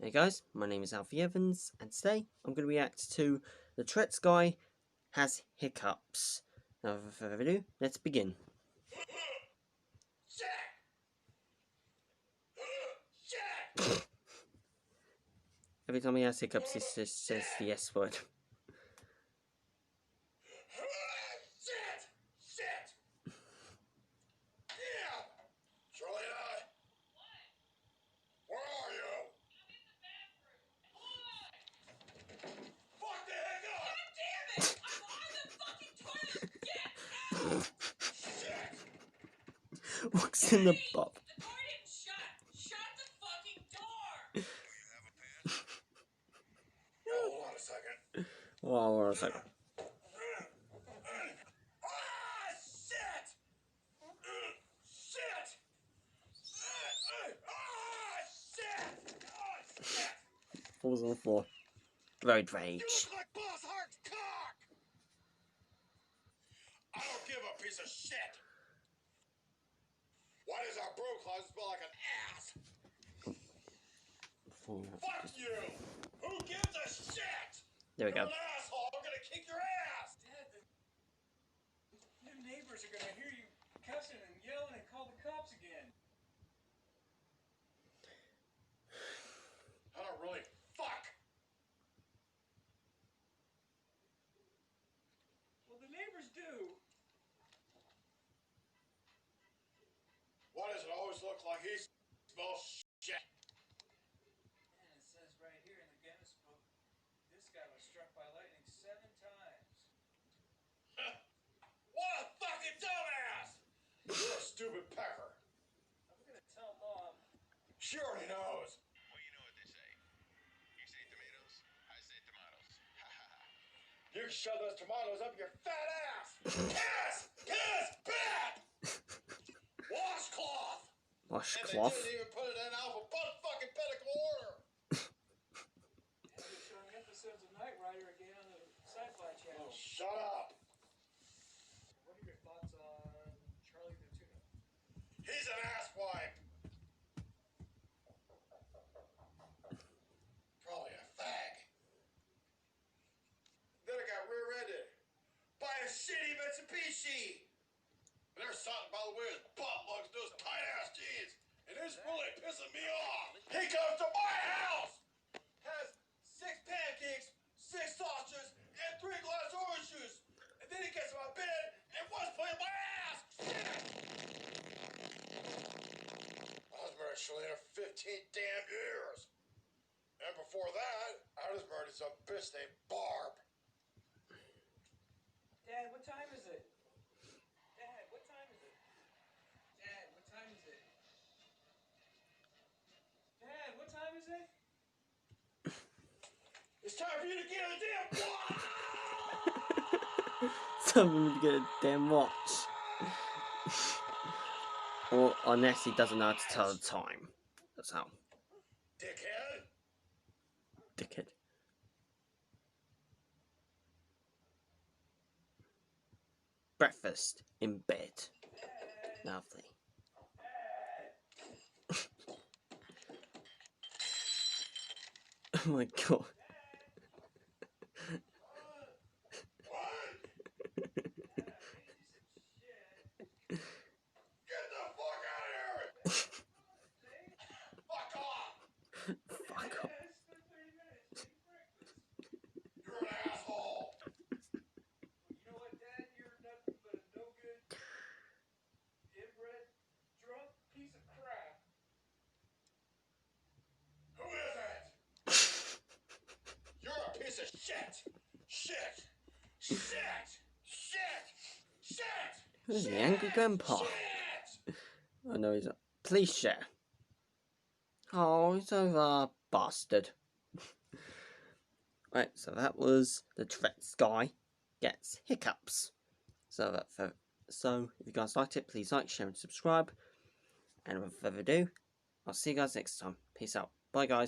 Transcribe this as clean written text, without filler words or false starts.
Hey guys, my name is Alfie Evans, and today I'm going to react to the tourettes guy has hiccups. Now, without further ado, let's begin. Every time he has hiccups, he just says the S word. Walks in the bob. The door didn't shut. Shut the fucking door. Hold on a second. Oh, hold on a second. Ah, shit! Shit! Ah, shit! Oh, shit! Falls on the floor. Road rage. You look like Boss Hart's cock! I don't give a piece of shit! Why does our broom closet smell like an ass? Fuck you! Who gives a shit? There we go. You're an asshole! I'm gonna kick your ass! Dad, the neighbors are gonna hear you cussing and yelling and call the cops again. I don't really fuck! Well, the neighbors do. Why does it always look like he smells shit? And it says right here in the Guinness book, this guy was struck by lightning 7 times. What a fucking dumbass! You're a stupid pecker. I'm gonna tell Mom. She already knows. Well, you know what they say. You say tomatoes, I say tomatoes. Ha ha ha. You can shove those tomatoes up your fat ass! Piss! Piss! Bad! Washcloth! Washcloth. And they didn't even put it in alphabetical order! Dad, they're showing episodes of Knight Rider again on the Sci-Fi Channel. Oh, shut up! What are your thoughts on Charlie the Tuna? He's an asswipe! Probably a fag. Then I got rear-ended by a shitty Mitsubishi! And there's something, by the way, his butt lugs those tight-ass jeans, and it's really pissing me off! He comes to my house! Has 6 pancakes, 6 sausages, and 3 glass orange juice! And then he gets in my bed and wants to play my ass! I was married to Shalina 15 damn years! And before that, I was married to some bitch named Barb. Dad, what time is it? Dad, what time is it? Dad, what time is it? Dad, what time is it? It's time for you to get a damn watch! Someone to get a damn watch. Or unless he doesn't know how to tell the time. That's how. Dickhead! Dickhead. Breakfast in bed. Lovely. Oh my god. Get the fuck out of here! Fuck off! Fuck off. You're an asshole! You know what, Dad? You're nothing but a no-good, inbred, drunk piece of crap. Who is it? You're a piece of shit! Shit! Shit! Shit! Shit! Who's the angry grandpa? Shit! I know he's a police share. Oh, he's a bastard. Right, so that was the tourettes guy gets hiccups. So if you guys liked it, please like, share, and subscribe. And without further ado, I'll see you guys next time. Peace out. Bye, guys.